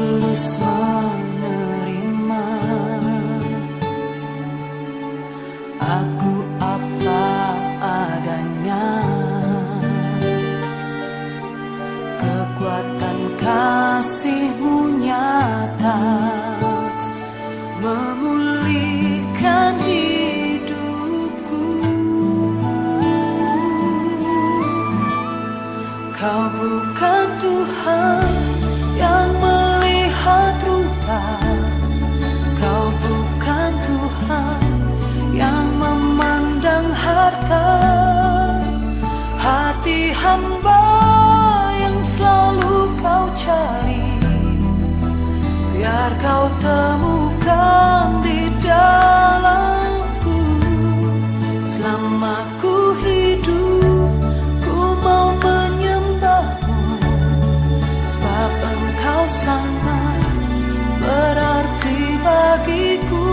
tulus menerima aku apa adanya. Kekuatan kasih-Mu nyata memulihkan hidupku. Kau bukan Tuhan yang melihat rupa, Kau bukan Tuhan yang memandang harta. Hati hamba yang selalu Kau cari, biar Kau temukan di dalamku. Selama ku hidup, ku mau menyembah-Mu, sebab Engkau sangat berarti bagiku.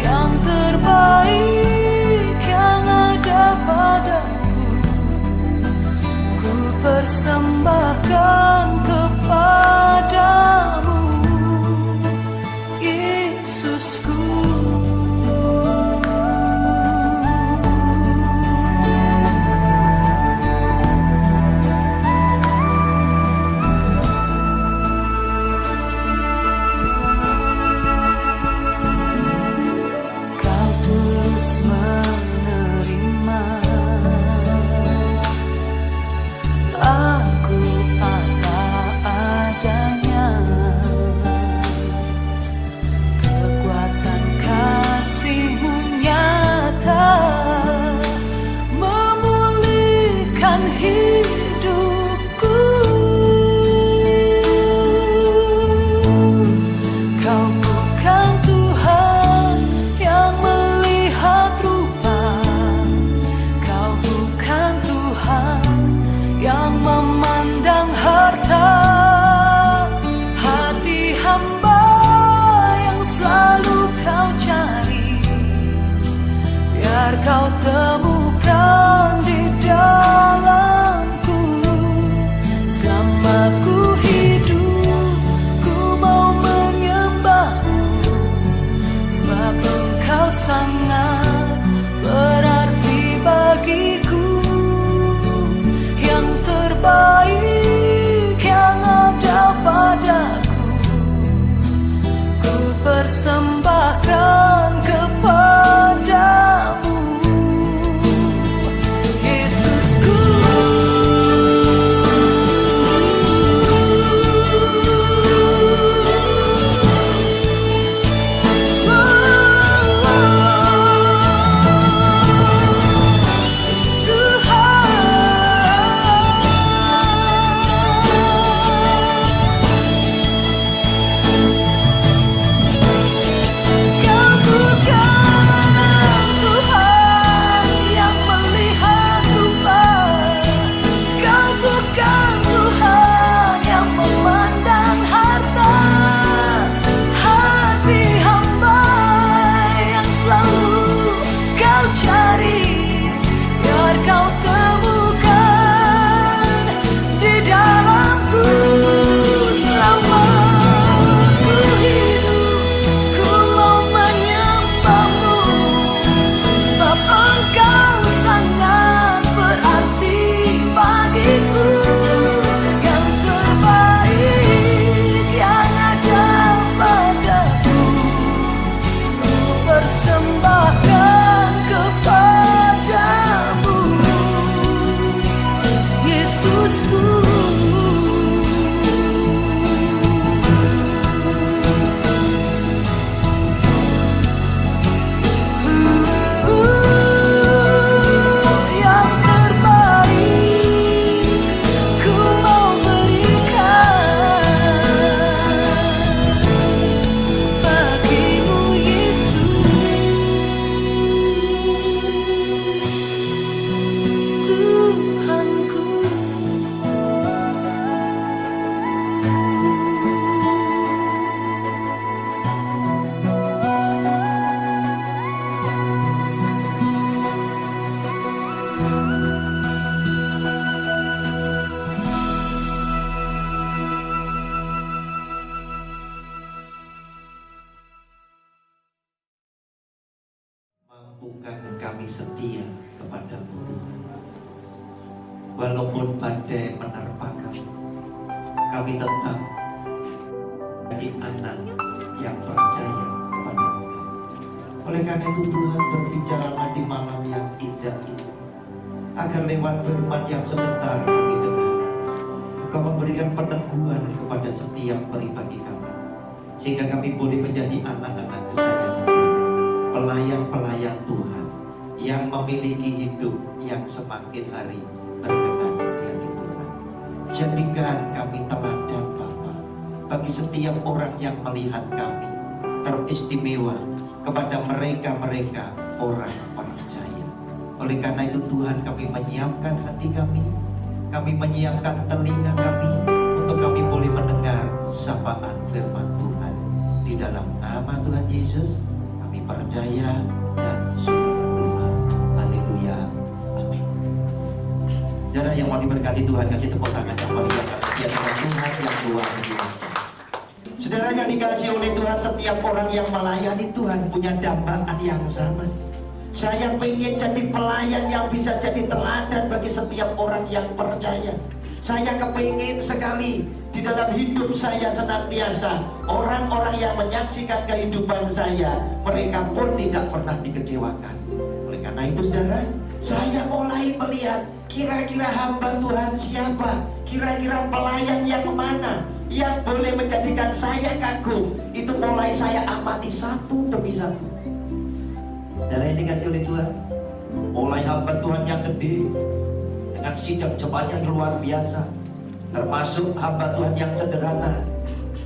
Yang terbaik yang ada padaku, ku persembahkan kepadamu, Yesusku. Kau tulus menerima aku apa kami setia kepada-Mu Tuhan. Walaupun badai menerpa kami tetap jadi anak yang percaya kepada-Mu. Oleh karena itu Tuhan, berbicaralah di malam yang indah ini, agar lewat firman yang sebentar kami dengar, Engkau memberikan peneguhan kepada setiap pribadi kami, sehingga kami boleh menjadi anak-anak kesayangan Tuhan, pelayan-pelayan Tuhan yang memiliki hidup yang semakin hari berkenan di hati Tuhan. Jadikan kami teladan Bapa bagi setiap orang yang melihat kami, teristimewa kepada mereka-mereka orang percaya. Oleh karena itu Tuhan, kami menyiapkan hati kami menyiapkan telinga kami untuk kami boleh mendengar sapaan firman Tuhan. Di dalam nama Tuhan Yesus kami percaya dan sudah berdoa. Haleluya, amin. Saudara yang mau diberkati Tuhan, kasih tepuk tangan yang meriah karena dia adalah Tuhan yang luar biasa. Saudara yang dikasih oleh Tuhan, setiap orang yang melayani Tuhan punya dambaan yang sama. Saya ingin jadi pelayan yang bisa jadi teladan bagi setiap orang yang percaya. Saya kepingin sekali di dalam hidup saya senantiasa orang-orang yang menyaksikan kehidupan saya, mereka pun tidak pernah dikecewakan. Oleh karena itu saudara, saya mulai melihat kira-kira hamba Tuhan siapa, kira-kira pelayan yang mana yang boleh menjadikan saya kagum. Itu mulai saya amati satu demi satu. Saudara yang dikasih oleh Tuhan, mulai hamba Tuhan yang gede dengan sidang jemaat yang luar biasa, termasuk hamba Tuhan yang sederhana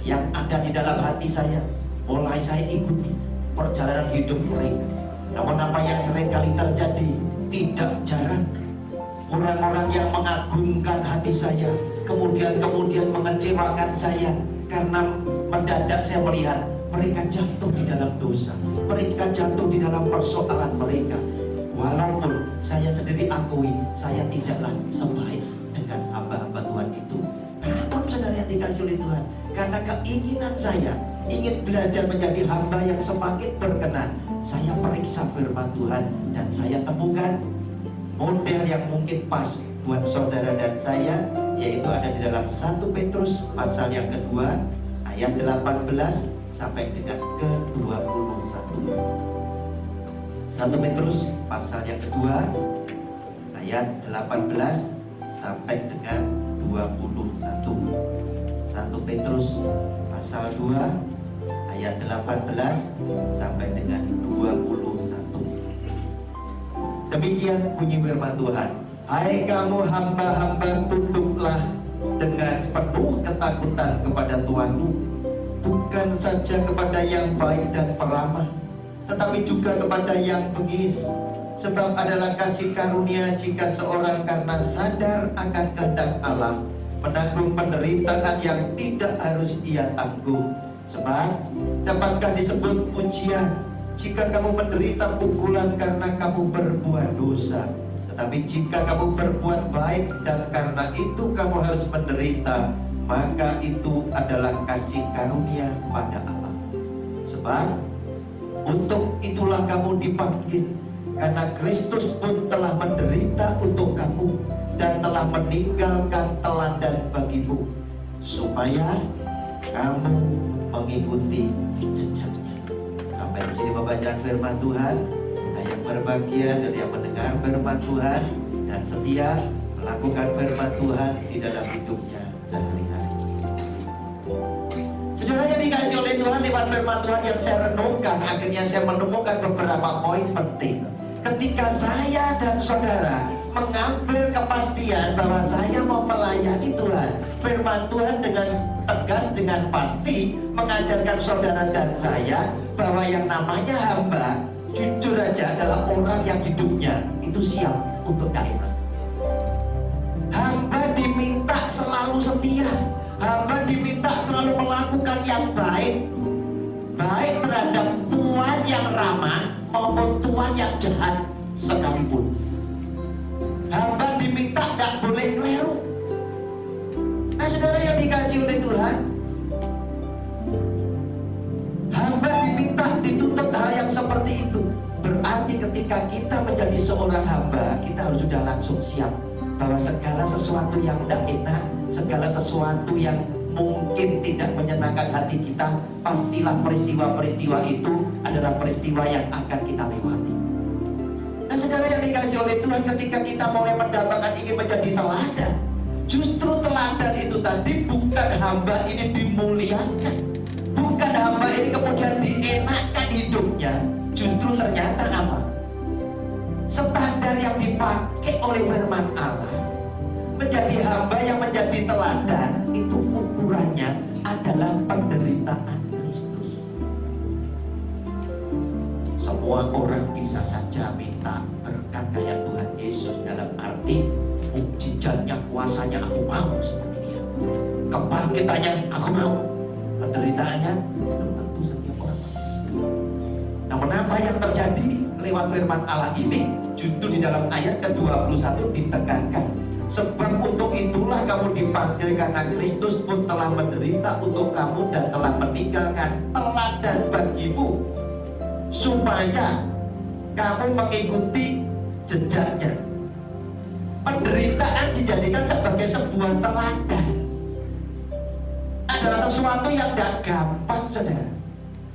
yang ada di dalam hati saya, mulai saya ikuti perjalanan hidup mereka. Namun apa yang seringkali terjadi, tidak jarang orang-orang yang mengagumkan hati saya kemudian mengecewakan saya, karena mendadak saya melihat mereka jatuh di dalam dosa, mereka jatuh di dalam persoalan mereka. Walaupun saya sendiri akui saya tidaklah sebaik dengan hamba-hamba Tuhan itu, namun saudara yang dikasih oleh Tuhan, karena keinginan saya ingin belajar menjadi hamba yang semakin berkenan, saya periksa firman Tuhan dan saya temukan model yang mungkin pas buat saudara dan saya, yaitu ada di dalam 1 Petrus pasal yang kedua ayat 18 sampai dengan ke-21. 1 Petrus pasal yang kedua ayat 18 sampai dengan 21. 1 Petrus pasal 2 ayat 18 sampai dengan 21. Demikian bunyi firman Tuhan. Hai kamu hamba-hamba, tunduklah dengan penuh ketakutan kepada Tuhanmu, bukan saja kepada yang baik dan peramah, tetapi juga kepada yang bengis. Sebab adalah kasih karunia jika seorang karena sadar akan kehendak Allah menanggung penderitaan yang tidak harus ia tanggung. Sebab dapatkah disebut pujian jika kamu menderita pukulan karena kamu berbuat dosa? Tetapi jika kamu berbuat baik dan karena itu kamu harus menderita, maka itu adalah kasih karunia pada Allah. Sebab untuk itulah kamu dipanggil, karena Kristus pun telah menderita untuk kamu dan telah meninggalkan teladan bagimu, supaya kamu mengikuti jejaknya. Sampai di sini pembacaan firman Tuhan. Yang berbahagia dari yang mendengar firman Tuhan dan setia melakukan firman Tuhan di dalam hidupnya sehari-hari. Saudara yang dikasih oleh Tuhan, lewat firman Tuhan yang saya renungkan, akhirnya saya menemukan beberapa poin penting. Ketika saya dan saudara mengambil kepastian bahwa saya mau melayani Tuhan, firman Tuhan dengan tegas, dengan pasti mengajarkan saudara dan saya bahwa yang namanya hamba, jujur aja, adalah orang yang hidupnya itu siap untuk kaitan. Hamba diminta selalu setia, hamba diminta selalu melakukan yang baik, baik terhadap tuan yang ramah maupun tuan yang jahat sekalipun. Hamba diminta tidak boleh keliru. Nah saudara yang dikasih oleh Tuhan, hamba diminta dituntut hal yang seperti itu. Berarti Berarti ketika kita menjadi seorang hamba, kita harus sudah langsung siap bahwa segala sesuatu yang tidak enak, segala sesuatu yang mungkin tidak menyenangkan hati kita, pastilah peristiwa-peristiwa itu adalah peristiwa yang akan kita lewati. Dan sekarang yang dikasih oleh Tuhan, ketika kita mulai mendapatkan ingin menjadi teladan, justru teladan itu tadi bukan hamba ini dimuliakan, bukan hamba ini kemudian dienakkan hidupnya. Justru ternyata apa? Standar yang dipakai oleh firman Allah menjadi hamba yang menjadi teladan, itu ukurannya adalah penderitaan Kristus. Semua orang bisa saja minta berkat kayak Tuhan Yesus, dalam arti mukjizatnya, kuasanya aku mau seperti dia, kebangkitannya aku mau, penderitaannya belum tentu setiap orang. Namun apa yang terjadi lewat firman Allah ini justru di dalam ayat ke-21 ditekankan, sebab untuk itulah kamu dipanggil karena Kristus pun telah menderita untuk kamu dan telah meninggalkan teladan bagimu supaya kamu mengikuti jejaknya. Penderitaan dijadikan sebagai sebuah teladan, adalah sesuatu yang tidak gampang, saudara.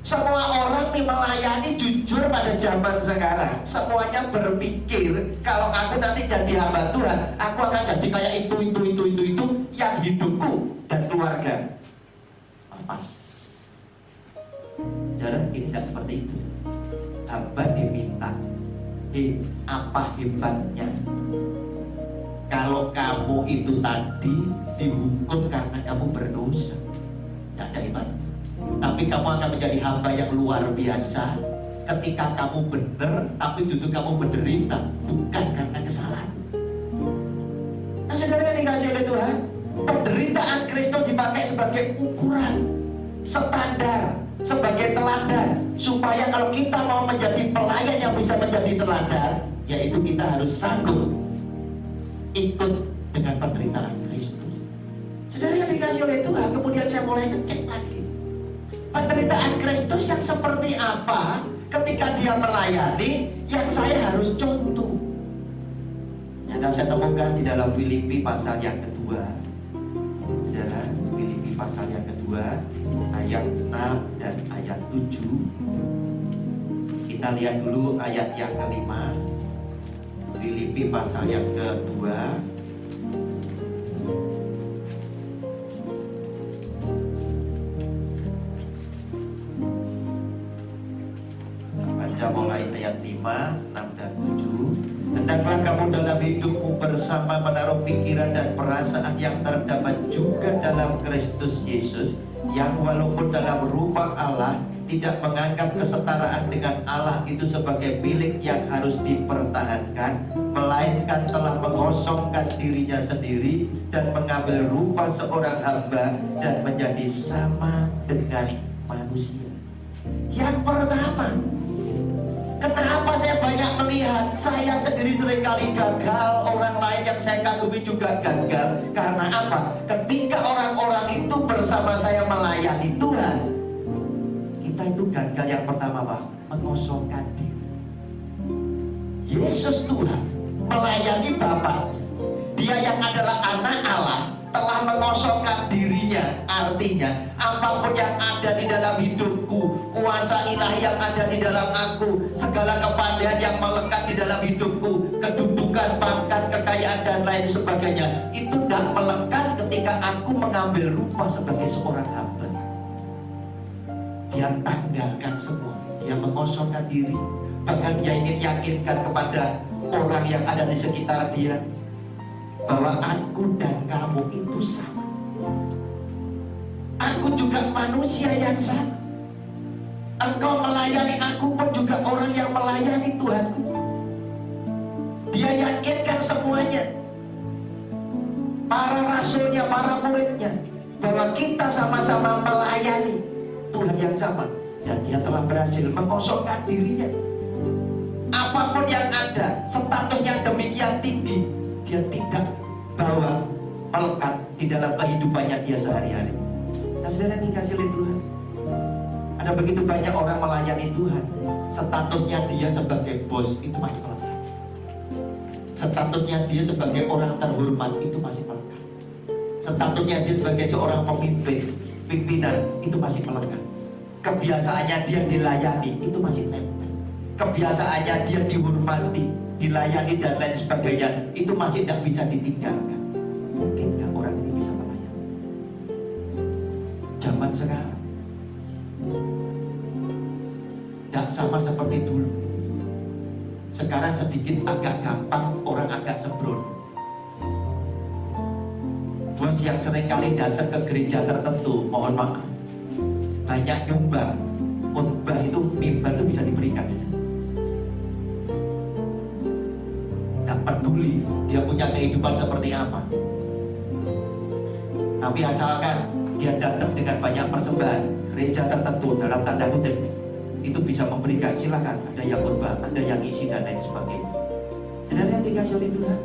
Semua orang nih melayani jujur pada zaman sekarang. Semuanya berpikir kalau aku nanti jadi hamba Tuhan, aku akan jadi kayak itu yang hidupku dan keluarga. Apa? Saudara, ini tidak seperti itu. Hamba diminta, apa hebatnya kalau kamu itu tadi dihukum karena kamu berdosa? Tidak ada hebatnya. Tapi kamu akan menjadi hamba yang luar biasa ketika kamu benar, tapi justru kamu menderita bukan karena kesalahan. Nah, saudara yang dikasih oleh Tuhan, penderitaan Kristus dipakai sebagai ukuran, standar, sebagai teladan, supaya kalau kita mau menjadi pelayan yang bisa menjadi teladan, yaitu kita harus sanggup ikut dengan penderitaan Kristus. Saudara yang dikasih oleh Tuhan, kemudian saya mulai ngecek lagi, penderitaan Kristus yang seperti apa ketika dia melayani yang saya harus contoh. Yang saya temukan di dalam Filipi pasal yang kedua, saudara, Filipi pasal yang kedua ayat 6 dan ayat 7. Kita lihat dulu ayat yang kelima, Filipi pasal yang kedua mulai ayat 5, 6 dan 7. Hendaklah kamu dalam hidupmu bersama menaruh pikiran dan perasaan yang terdapat juga dalam Kristus Yesus, yang walaupun dalam rupa Allah tidak menganggap kesetaraan dengan Allah itu sebagai milik yang harus dipertahankan, melainkan telah mengosongkan dirinya sendiri dan mengambil rupa seorang hamba dan menjadi sama dengan manusia. Yang pertama, kenapa saya banyak melihat saya sendiri seringkali gagal, orang lain yang saya kagumi juga gagal? Karena apa? Ketika orang-orang itu bersama saya melayani Tuhan, kita itu gagal. Yang pertama apa? Mengosongkan diri. Yesus Tuhan melayani Bapa, dia yang adalah anak Allah telah mengosongkan dirinya. Artinya apapun yang ada di dalam hidupku, kuasa ilahi yang ada di dalam aku, segala kepandaian yang melekat di dalam hidupku, kedudukan, pangkat, kekayaan dan lain sebagainya, itu tidak melekat ketika aku mengambil rupa sebagai seorang hamba. Dia tanggalkan semua, dia mengosongkan diri. Bahkan dia ingin yakinkan kepada orang yang ada di sekitar dia bahwa aku dan kamu itu sama. Aku juga manusia yang sama. Engkau melayani aku pun juga orang yang melayani Tuhanku. Dia yakinkan semuanya, para rasulnya, para muridnya, bahwa kita sama-sama melayani Tuhan yang sama. Dan dia telah berhasil mengosongkan dirinya. Apapun yang ada, status yang demikian tinggi, dia tidak bawa melekat di dalam kehidupannya dia sehari-hari. Nah, saudara yang dikasih oleh Tuhan, ada Ada begitu banyak orang melayani Tuhan, statusnya dia sebagai bos itu masih melekat. Statusnya dia sebagai orang terhormat itu masih melekat. Statusnya dia sebagai seorang pimpinan itu masih melekat. Kebiasaannya dia dilayani itu masih nempel. Kebiasaannya dia dihormati, dilayani dan lain sebagainya itu masih tidak bisa ditinggalkan. Mungkinkah orang ini bisa melayani? Zaman sekarang tidak sama seperti dulu. Sekarang sedikit agak gampang, orang agak sembrono. Bos yang sering kali datang ke gereja tertentu, mohon maaf, banyak nyumbang, khotbah itu, mimbar itu bisa diberikan. Tidak peduli dia punya kehidupan seperti apa, tapi asalkan dia datang dengan banyak persembahan, gereja tertentu dalam tanda kutip itu bisa memberikan, silakan, ada yang khotbah, ada yang isi dan lain sebagainya. Saudara yang dikasih oleh Tuhan,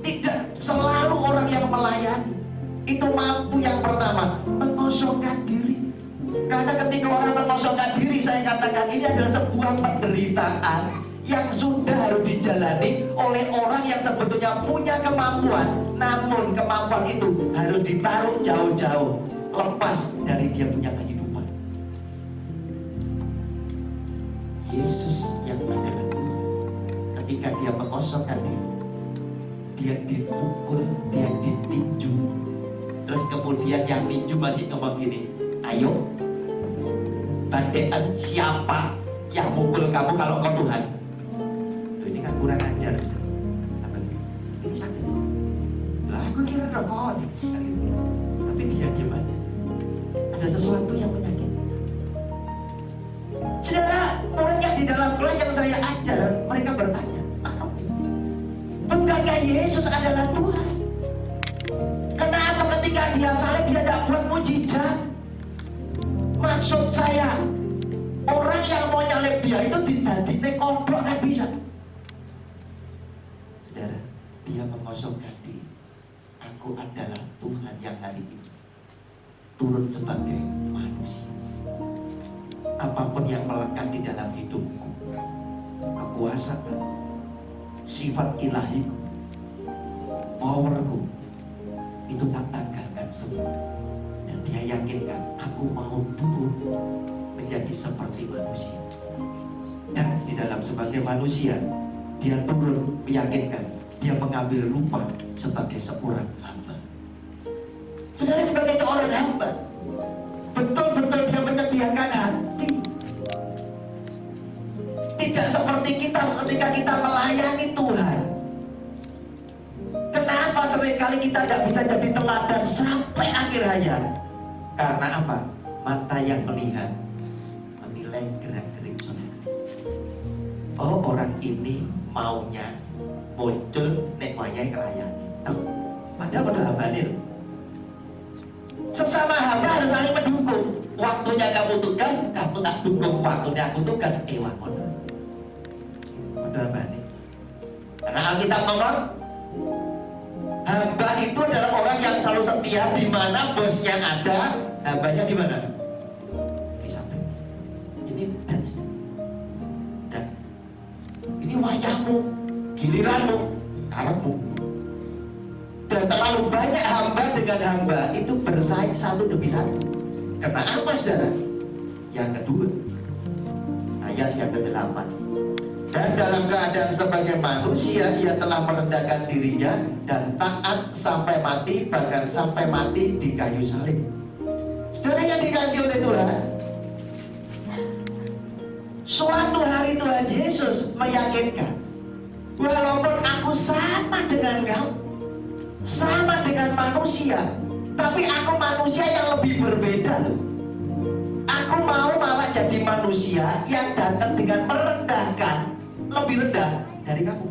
tidak selalu orang yang melayani itu mampu yang pertama mengosongkan diri. Karena ketika orang mengosongkan diri, saya katakan ini adalah sebuah penderitaan yang sudah harus dijalani oleh orang yang sebetulnya punya kemampuan, namun kemampuan itu harus ditaruh jauh-jauh, lepas dari dia punya kehidupan. Yesus yang adalah ketika dia mengosongkan diri, dia dipukul, dia ditinju, terus kemudian yang tinju masih ngomong gini, ayo bandean siapa yang mukul kamu kalau kau Tuhan? Loh, ini kan kurang ajar. Apa ini sakit? Lah aku kira rokok nih, tapi dia diam aja. Ada sesuatu yang menyakitkan. Saudara, murid yang di dalam kelas yang saya ajar, mereka bertanya, bukankah Yesus adalah Tuhan? Kenapa ketika dia salib dia tidak buat mujizat? Maksud saya, orang yang mau nyalib dia itu ditandine kodok kan bisa. Saudara, dia mengosongkan diri. Aku adalah Tuhan yang hari ini turun sebagai manusia. Apapun yang melekat di dalam hidupku, kekuasaan, sifat ilahiku, powerku, itu tak tanggalkan semua. Dan dia yakinkan, aku mau turun menjadi seperti manusia. Dan di dalam sebagai manusia, dia turun meyakinkan, dia mengambil rupa sebagai seorang hamba. Saudara, sebagai seorang hamba, betul-betul dia menyediakan hati. Tidak seperti kita ketika kita melayani Tuhan. Kenapa seringkali kita tidak bisa jadi teladan sampai akhir hayat? Karena apa? Mata yang melihat menilai gerak-gerik saudara. Oh, orang ini maunya muncul nek wayai kelayani. Padahal pada hamba ini sesama hamba harus saling mendukung. Waktunya kamu tugas, kamu tak dukung. Waktunya aku tugas, waktu pada hamba ini. Karena Alkitab ngomong, hamba itu adalah orang yang selalu setia. Di mana bosnya ada, hambanya di mana? Di samping. Ini dan ini wayahmu, giliranmu, karepmu. Dan terlalu banyak hamba dengan hamba itu bersaing satu demi satu. Karena apa, saudara? Yang kedua, ayat yang ke-8. Dan dalam keadaan sebagai manusia, ia telah merendahkan dirinya dan taat sampai mati, bahkan sampai mati di kayu salib. Saudara yang dikasih oleh Tuhan, suatu hari Tuhan Yesus meyakinkan, walaupun aku sama dengan kamu, sama dengan manusia, tapi aku manusia yang lebih berbeda loh. Aku mau malah jadi manusia yang datang dengan merendahkan, lebih rendah dari kamu.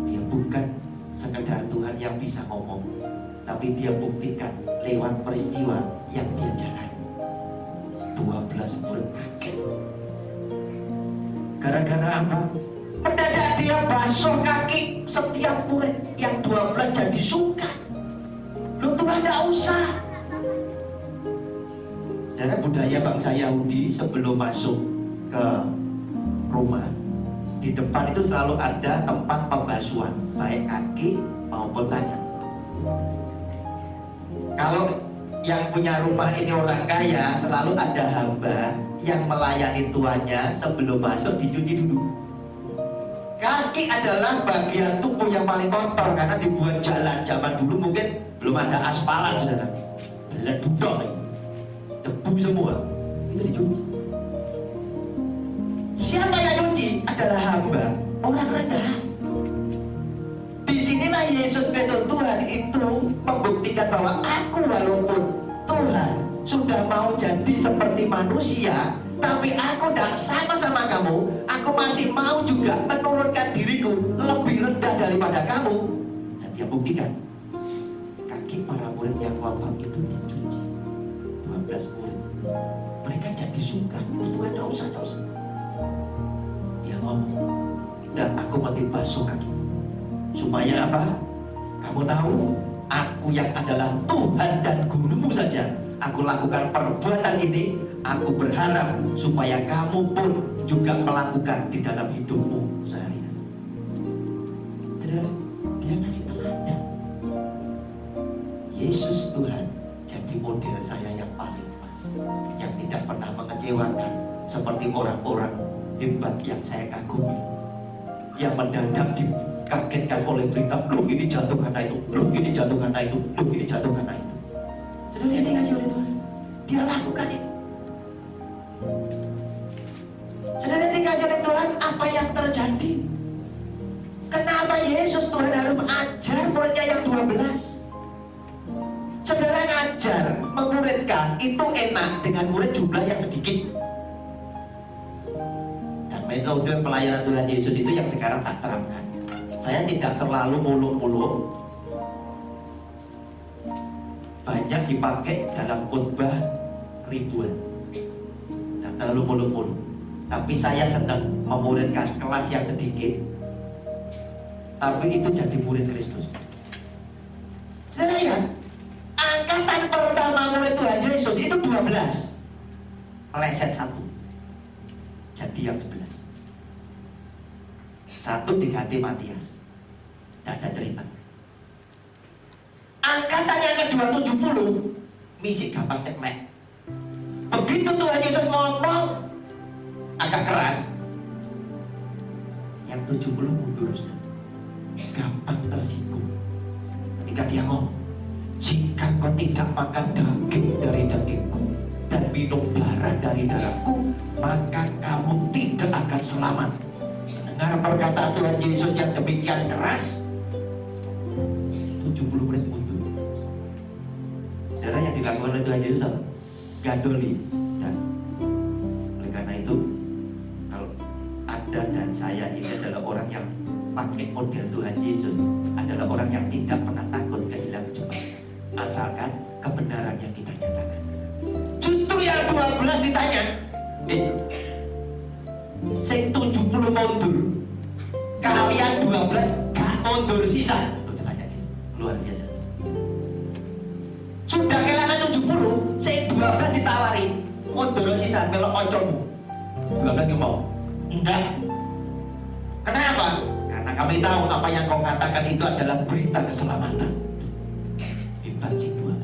Dia bukan sekedar Tuhan yang bisa ngomong, tapi dia buktikan lewat peristiwa yang dia jalani. 12 murid kaget. Gara-gara apa? Mendadak dia basuh kaki setiap murid. Yang 12 jadi suka. Lu Tuhan tidak usah. Karena budaya bangsa Yahudi sebelum masuk ke rumah, di depan itu selalu ada tempat pembasuhan, baik kaki maupun tangan. Kalau yang punya rumah ini orang kaya, selalu ada hamba yang melayani tuannya sebelum masuk dicuci dulu. Kaki adalah bagian tubuh yang paling kotor karena dibuat jalan zaman dulu mungkin belum ada aspalan, saudara. Beledudok nih, debu semua, itu dicuci. Siapa yang cuci? Adalah hamba, orang rendah. Disinilah Yesus Kristus Tuhan itu membuktikan bahwa aku walaupun Tuhan sudah mau jadi seperti manusia, tapi aku tidak sama kamu. Aku masih mau juga menurunkan diriku lebih rendah daripada kamu. Dan dia buktikan, kaki para murid yang wafat itu dicuci. 12 murid, mereka jadi suka. Tuhan tidak usah. Dia ngomong, dan aku mati basuh kaki. Supaya apa? Kamu tahu, aku yang adalah Tuhan dan gurumu saja, aku lakukan perbuatan ini. Aku berharap supaya kamu pun juga melakukan di dalam hidupmu sehari-hari. Saudara, dia ngasih teladan. Yesus Tuhan jadi model saya yang paling pas, yang tidak pernah mengecewakan seperti orang-orang hebat yang saya kagumi, yang mendadak dikagetkan oleh berita, loh ini jatuh karena itu, loh ini jatuh karena itu, loh ini jatuh karena itu. Saudara, dia dikasih oleh Tuhan, dia lakukan itu. Saudara, dikasih oleh Tuhan, apa yang terjadi? Kenapa Yesus Tuhan harus mengajar muridnya yang 12? Saudara, ngajar, memuridkan itu enak dengan murid jumlah yang sedikit. Dan metode pelayanan Tuhan Yesus itu yang sekarang tak terapkan. Saya tidak terlalu muluk-muluk, banyak dipakai dalam khotbah ribuan, tidak terlalu muluk-muluk. Tapi saya senang memuridkan kelas yang sedikit, tapi itu jadi murid Kristus. Saudara lihat, angkatan pertama murid Tuhan Yesus itu 12, meleset 1, jadi yang 11. 1 diganti Matias, tidak ada cerita. Angkatan yang kedua 70, misi gampang ceklek. Begitu Tuhan Yesus ngomong agak keras, yang 70 mundur, gampang tersinggung. Ketika dia ngomong, jika kau tidak makan daging dari dagingku dan minum darah dari darahku, maka kamu tidak akan selamat. Dengar perkataan Tuhan Yesus yang demikian keras, 70 murid mundur. Saudara, yang dilakukan oleh Tuhan Yesus apa? Gadoli. Dan oleh karena itu, kalau Anda dan saya ini adalah orang yang pakai model Tuhan Yesus, adalah orang yang tidak pernah takut kehilangan jemaat, asalkan kebenaran yang kita nyatakan. Justru yang 12 ditanya, sing 70 mundur, kalian 12 gak mundur sisa. Luar biasa. Sudah kehilangan 70, sing 12 ditawari mundur sisa, kalau ocomu 12 gak mau. Enggak. Kenapa? Karena kami tahu apa yang kau katakan itu adalah berita keselamatan. Hebat sih 12.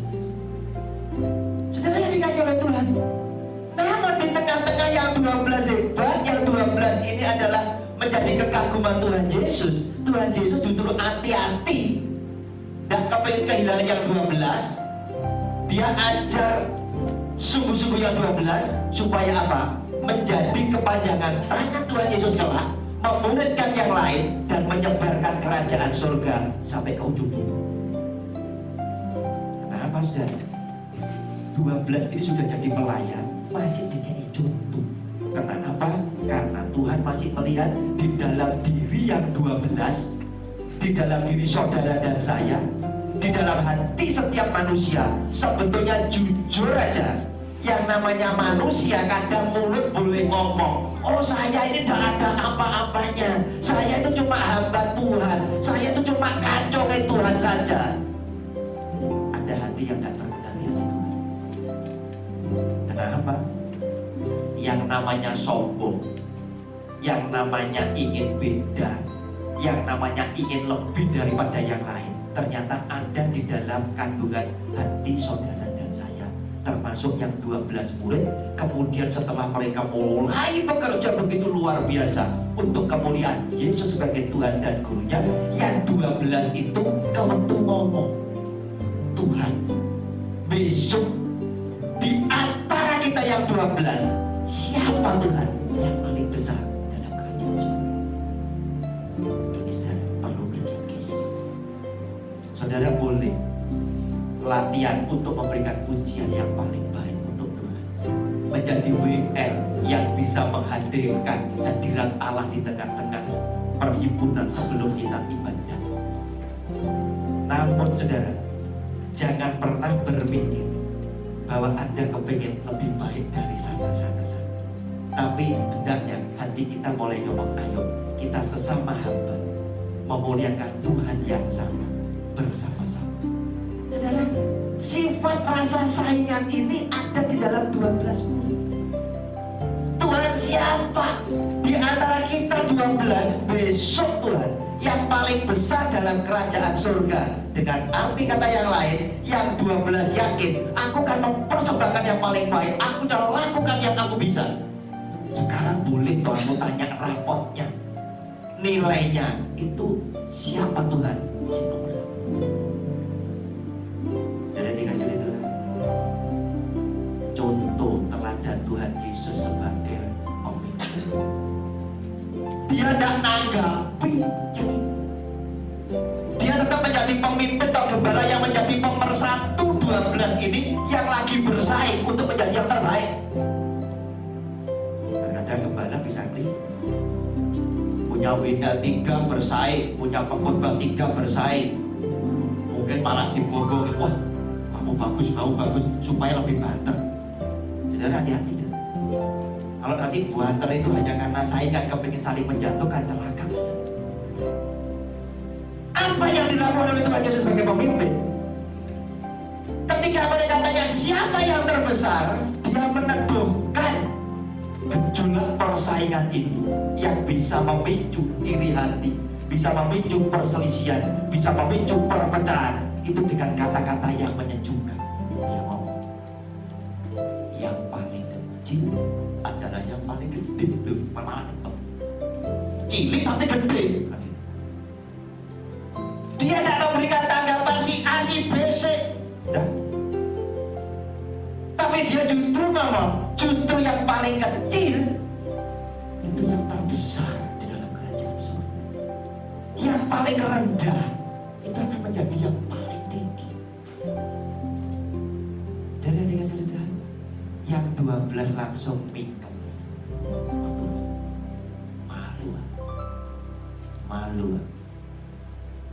Saudara yang dikasih oleh Tuhan. Namun di tengah-tengah yang 12 hebat, yang 12 ini adalah menjadi kekaguman Tuhan Yesus. Tuhan Yesus justru hati-hati dan kepengen kehilangan yang 12. Dia ajar sungguh-sungguh yang 12 supaya apa? Menjadi kepanjangan tangan Tuhan Yesus kelak, memuridkan yang lain dan menyebarkan kerajaan surga sampai ke ujung bumi. Kenapa saudara? 12 ini sudah jadi pelayan, masih dikasih contoh. Kenapa? Karena Tuhan masih melihat di dalam diri yang 12, di dalam diri saudara dan saya, di dalam hati setiap manusia. Sebetulnya jujur aja, yang namanya manusia kadang mulut boleh ngomong, oh saya ini tidak ada apa-apanya, saya itu cuma hamba Tuhan, saya itu cuma kacauin Tuhan saja. Ada hati yang tidak terkenal di hati Tuhan. yang namanya sombong, yang namanya ingin beda, yang namanya ingin lebih daripada yang lain, ternyata ada di dalam kandungan hati saudara dan saya, termasuk yang 12 murid. Kemudian setelah mereka mulai bekerja begitu luar biasa untuk kemuliaan Yesus sebagai Tuhan dan Gurunya, yang 12 itu kewentu ngomong, Tuhan, besok di antara kita yang 12, siapa Tuhan yang paling besar dalam kerajaan surga? Ini saudara perlu berkikis. Saudara boleh latihan untuk memberikan pujian yang paling baik untuk Tuhan, menjadi WL yang bisa menghadirkan hadirat Allah di tengah-tengah perhimpunan sebelum kita ibadah. Namun saudara, jangan pernah berpikir bahwa Anda kepengen lebih baik dari sana-sana. Tapi hendaknya hati kita mulai ngomong, ayo kita sesama hamba memuliakan Tuhan yang sama bersama-sama. Saudara, sifat rasa saingan ini ada di dalam 12 murid. Tuhan siapa di antara kita 12 besok Tuhan yang paling besar dalam kerajaan surga? Dengan arti kata yang lain, yang 12 yakin, aku akan mempersembahkan yang paling baik, aku akan lakukan yang aku bisa. Sekarang boleh Tuhan tanya rapotnya, nilainya itu siapa Tuhan? Si nomor 1. Jadi dikasih Tuhan contoh teladan Tuhan Yesus sebagai pemimpin. Dia tidak nanggapi, dia tetap menjadi pemimpin atau gembala yang menjadi pemersatu 12 ini yang lagi bersaing untuk menjadi yang terbaik. Gembala bisa beli, punya WL 3 bersaing, punya pengkhotbah 3 bersaing, mungkin malah dibogongin, wah kamu bagus supaya lebih banter. Saudara hati-hati. Kalau nanti banter itu hanya karena saingan kepingin saling menjatuhkan, celaka. Apa yang dilakukan oleh Tuhan Yesus sebagai pemimpin? Ketika mereka tanya siapa yang terbesar, dia meneduhkan gejolak persaingan ini yang bisa memicu iri hati, bisa memicu perselisihan, bisa memicu perpecahan. Itu dengan kata-kata yang menyejukkan. Dia ngomong, yang paling kecil adalah yang paling gede. Loh, malah cilik tapi gede. Dia tidak memberikan tanggapan si A, si B, C. Tapi dia justru ngomong, justru yang paling kecil itu yang terbesar di dalam kerajaan surga. Yang paling rendah itu akan menjadi yang paling tinggi. Jadi dikasih lihat, yang 12 langsung mingkem. Malu.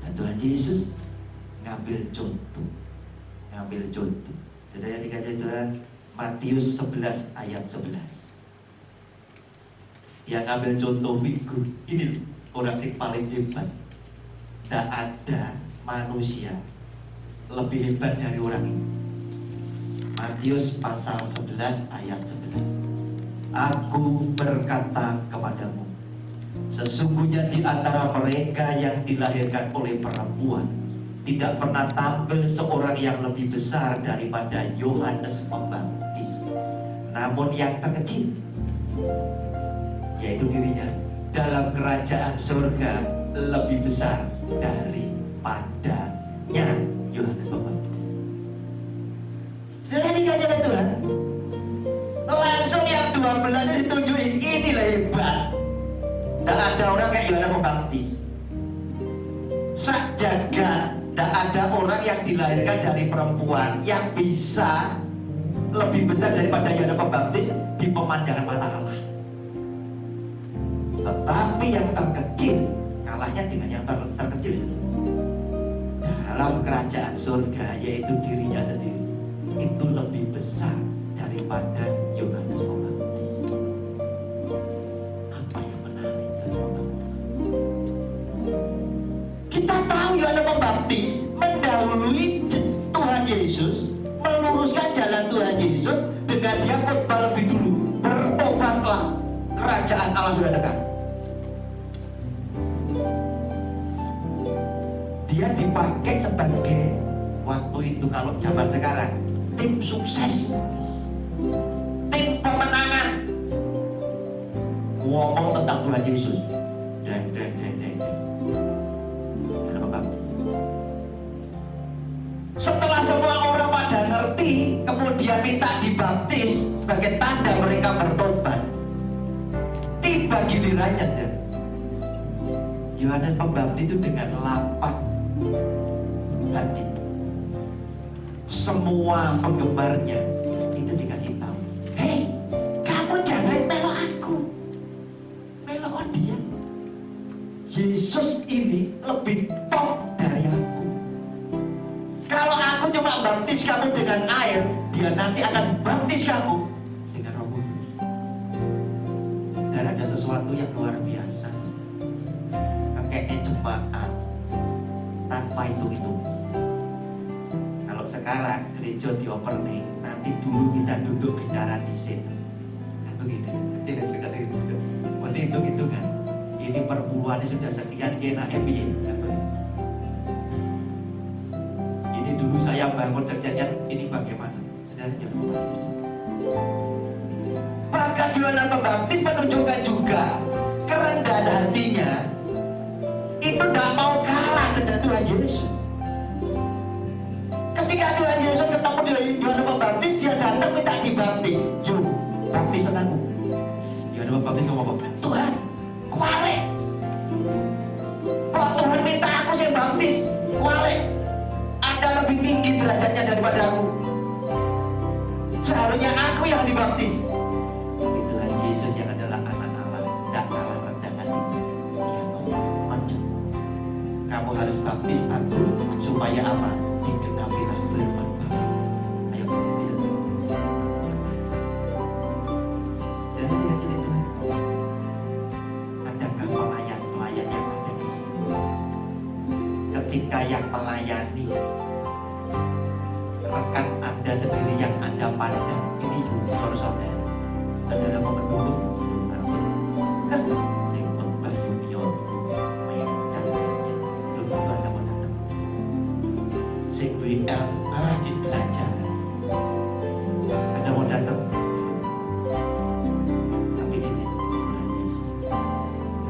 Dan Tuhan Yesus ngambil contoh. Saudara yang dikasih Tuhan, Matius 11 ayat 11. Yang ngambil contoh figur. Ini orang yang paling hebat. Tidak ada manusia lebih hebat dari orang ini. Matius pasal 11 ayat 11. Aku berkata kepadamu, sesungguhnya di antara mereka yang dilahirkan oleh perempuan tidak pernah tampil seorang yang lebih besar daripada Yohanes Pembaptis. Namun yang terkecil, yaitu dirinya, dalam kerajaan surga lebih besar daripadanya Yohanes Pembaptis. Sudah dikasih oleh Tuhan, langsung yang 12 ditunjukin, inilah hebat. Tidak ada orang kayak Yohanes Pembaptis. Sak jagat tidak ada orang yang dilahirkan dari perempuan yang bisa lebih besar daripada Yohanes Pembaptis di pemandangan mata Allah. Tetapi yang terkecil, kalahnya dengan yang terkecil dalam kerajaan surga, yaitu dirinya sendiri, itu lebih besar daripada Yohanes Pembaptis. Apa yang menarik dari Pembaptis? Kita tahu Yohanes Pembaptis mendahului Tuhan Yesus, meluruskan jalan Tuhan Yesus dengan dia khotbah lebih dulu, bertobat masalah sudah dekat. Dia dipakai sebagai, waktu itu kalau zaman sekarang, tim sukses, tim pemenangan, ngomong tentang Tuhan Yesus. Setelah semua orang pada ngerti, kemudian minta dibaptis sebagai tanda mereka bertobat. Tiba gilirannya, Yohanes Pembaptis itu dengan lapang hati. Semua penggemarnya itu dikasih tahu, hei, kamu jangan melok aku, melok dia. Yesus ini lebih top dari aku. Kalau aku cuma baptis kamu dengan air, dia nanti akan baptis kamu dengan Roh Kudus. Dan ada sesuatu yang luar biasa. Kakeknya jemaat tanpa hitung-hitung. Kalau sekarang gereja diopening, nanti dulu kita duduk bicara di sini. Kan begitu. Berarti hitung-hitungan. Ini perpuluhannya sudah sekian, kena MBA. Ini dulu saya bangun sekian, ini bagaimana? Saudara jangan. Bahkan Yohanes Pembaptis menunjukkan juga kerendahan hatinya. Itu tidak mau kalah dengan Tuhan Yesus. Ketika Tuhan Yesus ketemu dengan Yohanes Pembaptis, dia datang minta dibaptis. Yuk, baptisan aku. Yohanes Pembaptis ngomong, Tuhan, kuale. Kok Tuhan minta aku yang baptis? Kuale. Anda lebih tinggi derajatnya daripada aku. Seharusnya aku yang dibaptis. Tapi Tuhan Yesus yang adalah anak Allah, tidak kalah rendah hati. Dia ngomong, macam, kamu harus baptis aku supaya apa? Digenapilah firman Bapa. Ayo kita dan dia sini Tuhan. Adakah pelayan-pelayan yang ada di sini? Ketika yang melayani rekan Anda sendiri yang Anda pandang, ini saudara-saudara, saudara mau mendukung, saya mbak Yunion main cantik, belum tentu Anda mau datang. Saya WL rajin belajar, Anda mau datang, tapi ini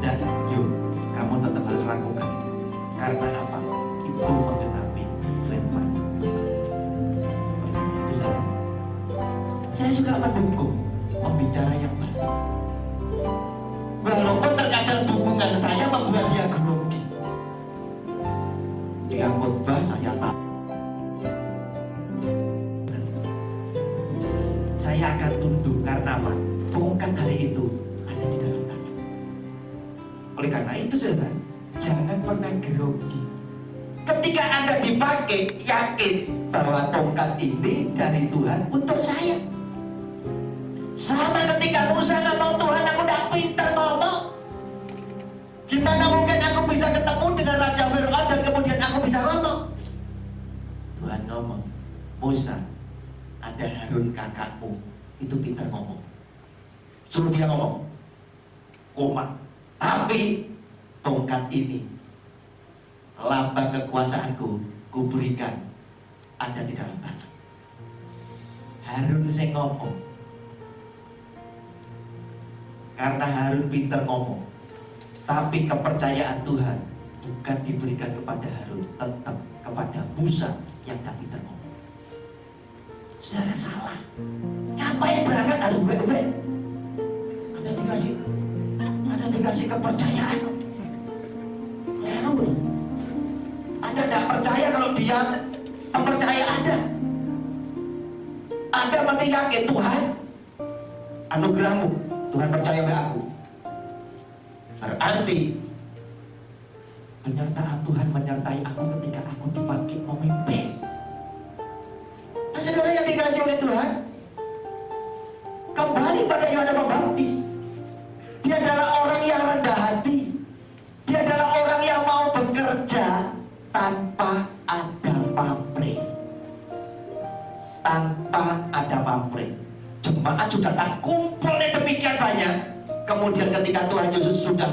dan yuk kamu tetap harus lakukan. Karena apa? Itu menggenapi firman. Saya suka mendukung pembicara yang baik. Walaupun terkadang dukungan saya membuat dia grogi. Dia khotbah saya tahu. Saya akan tunduk karena apa? Tongkat hari itu ada di dalam tangan. Oleh karena itu saudara, jangan pernah grogi. Ketika Anda dipakai, yakin bahwa tongkat ini dari Tuhan untuk saya. Sama ketika Musa ngomong, Tuhan aku tidak pintar ngomong. Gimana mungkin aku bisa ketemu dengan Raja Fir'aun dan kemudian aku bisa ngomong? Tuhan ngomong, Musa, ada Harun kakakmu, itu pintar ngomong. Suruh dia ngomong, koma. Tapi tongkat ini, lambang kekuasaanku, kuberikan ada di dalam tangan. Harun saya ngomong. Karena Harun pintar ngomong, tapi kepercayaan Tuhan bukan diberikan kepada Harun, tetap kepada Musa yang tak pintar ngomong. Saudara salah. Ngapain berangkat harus baik-baik? Anda dikasih kepercayaan. Leru. Anda tidak percaya kalau dia mempercaya Anda. Anda mati kaget, Tuhan anugerahmu, Tuhan percaya ke aku. Berarti penyertaan Tuhan menyertai aku ketika aku dipakai memimpin. Nah saudara yang dikasih oleh Tuhan, kembali pada Yohanes Pembaptis. Dia adalah orang yang rendah hati. Dia adalah orang yang mau bekerja tanpa ada pamrih. Tanpa ada pamrih. Jemaat sudah tak kumpulnya demikian banyak. Kemudian ketika Tuhan Yesus sudah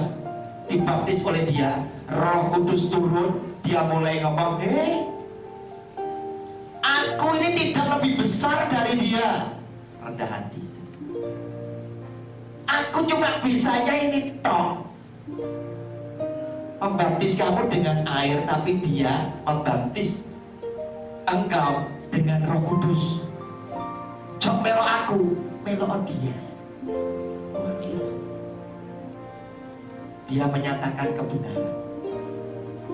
dibaptis oleh dia, Roh Kudus turun, dia mulai ngomong, aku ini tidak lebih besar dari dia. Rendah hati. Aku cuma bisanya ini toh, membaptis kamu dengan air, tapi dia membaptis engkau dengan Roh Kudus. Jok melo aku, melo dia. Luar biasa. Dia menyatakan kebenaran,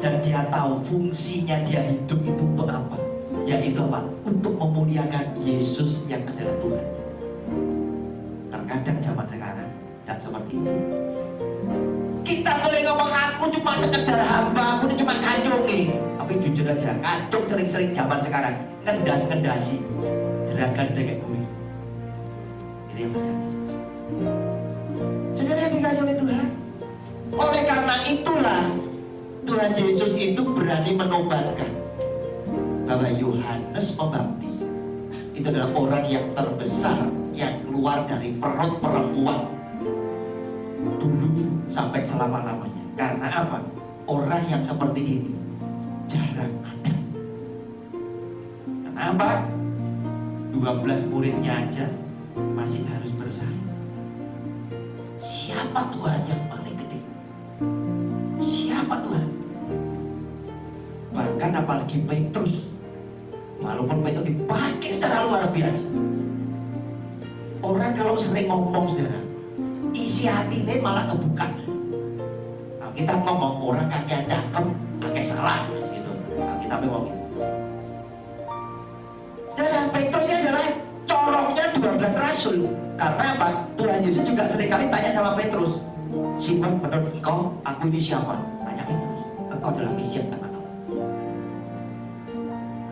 dan dia tahu fungsinya dia hidup itu untuk apa, yaitu apa? Untuk memuliakan Yesus yang adalah Tuhan. Terkadang zaman sekarang tidak seperti itu. Kita boleh ngomong aku cuma sekedar hamba, aku ini cuma kacung nih. Tapi jujur aja, kacung sering-sering zaman sekarang ngendas-ngendasi jerakan dengan gue. Itu yang terjadi. Saudara yang dikasih oleh Tuhan. Oleh karena itulah Tuhan Yesus itu berani menobatkan bahwa Yohanes Pembaptis itu adalah orang yang terbesar yang keluar dari perut perempuan dulu sampai selama-lamanya. Karena apa? Orang yang seperti ini jarang ada. Kenapa? 12 muridnya aja masih harus bersaing. Siapa Tuhan yang paling gede? Siapa Tuhan? Bahkan apalagi Petrus, walaupun Petrus dipakai secara luar biasa. Orang kalau sering ngomong, saudara, isi hati ini malah kebuka. Nah, kita ngomong orang kakek cakep, kakek salah, gitu. Nah, kita ngomong gitu. Saudara, Petrus ini adalah corongnya 12 rasul. Karena apa? Tuhan Yesus juga seringkali tanya sama Petrus, Simon, menurut engkau, aku ini siapa? Tanya Petrus, engkau adalah Mesias anak Allah.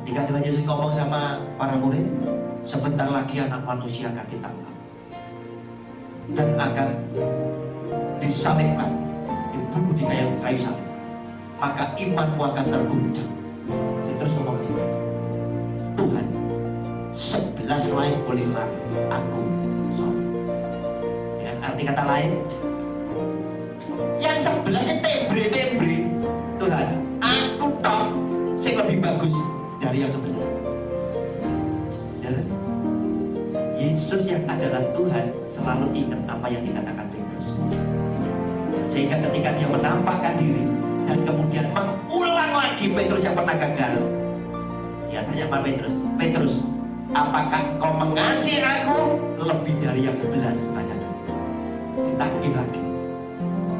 Ketika Tuhan Yesus ngomong sama para murid, sebentar lagi anak manusia akan ditangkap dan akan disalibkan, dibunuh di kayu salib. Maka imanmu akan terguncang. Petrus ngomong, Tuhan, 11 lain boleh lari, aku sorry. Dengan arti kata lain, yang 11-nya tebre. Tuhan, aku toh yang lebih bagus dari yang 11. Yesus yang adalah Tuhan selalu ingat apa yang dikatakan Petrus. Sehingga ketika dia menampakkan diri dan kemudian mengulang lagi Petrus yang pernah gagal, dia tanya sama Petrus, Petrus, apakah kau mengasihi aku lebih dari yang 11? Bacakan. Ditagih lagi.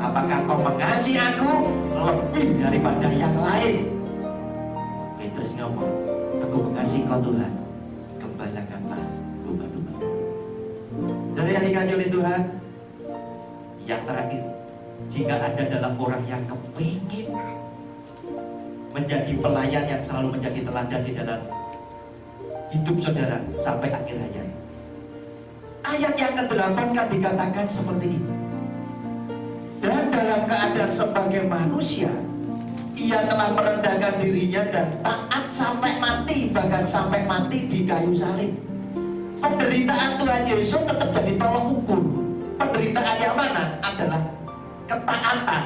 Apakah kau mengasihi aku lebih daripada yang lain? Petrus ngomong, aku mengasihi kau Tuhan, gembalakanlah domba-domba. Dari yang dikasih oleh Tuhan. Yang terakhir, jika Anda adalah orang yang kepingin menjadi pelayan yang selalu menjadi teladan di dalam hidup saudara sampai akhir hayat, ayat yang ke-8 kan dikatakan seperti ini. Dan dalam keadaan sebagai manusia, ia telah merendahkan dirinya dan taat sampai mati, bahkan sampai mati di kayu salib. Penderitaan Tuhan Yesus tetap jadi tolak ukur. Penderitaan yang mana? Adalah ketaatan.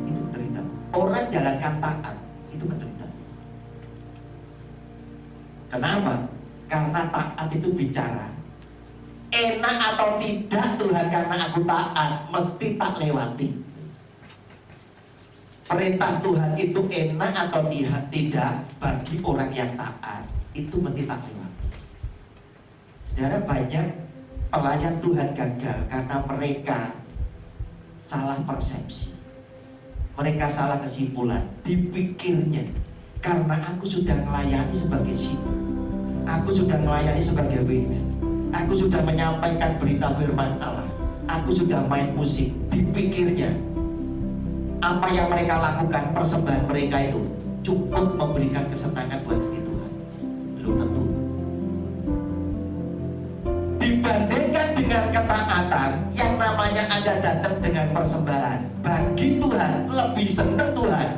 Itu penderitaan. Orang jalankan taat, itu penderitaan. Kenapa? Karena taat itu bicara enak atau tidak Tuhan, karena aku taat mesti tak lewati. Perintah Tuhan itu enak atau tidak bagi orang yang taat, itu mesti tak lewati. Saudara, banyak pelayan Tuhan gagal karena mereka salah persepsi, mereka salah kesimpulan. Dipikirnya karena aku sudah melayani sebagai sini, aku sudah melayani sebagai women, aku sudah menyampaikan berita firman Allah, aku sudah main musik. Dipikirnya apa yang mereka lakukan, persembahan mereka itu cukup memberikan kesenangan buat hati Tuhan. Belum tentu. Dibandingkan dengan ketaatan, yang namanya Anda datang dengan persembahan, bagi Tuhan lebih senang Tuhan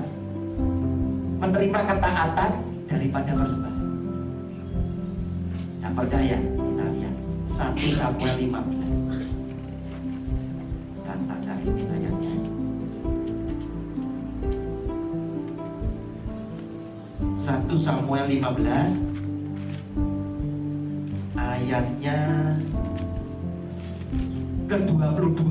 menerima ketaatan daripada persembahan. Tak percaya? Kita lihat 1 Samuel 15. Samuel 15 ayatnya ke-22.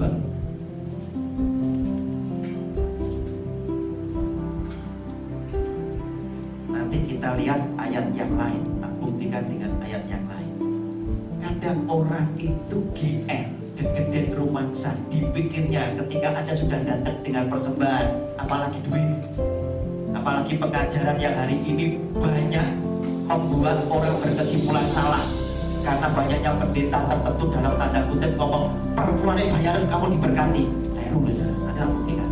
Nanti kita lihat ayat yang lain, tak buktikan dengan ayat yang lain. Kadang orang itu GR, gede romansa, dipikirnya ketika Anda sudah datang dengan persembahan, apalagi duit, apalagi pengajaran yang hari ini banyak membuat orang berkesimpulan salah. Karena banyaknya pendeta tertentu dalam tanda kutip ngomong perempuan yang bayaran kamu diberkati. Nanti aku buktikan.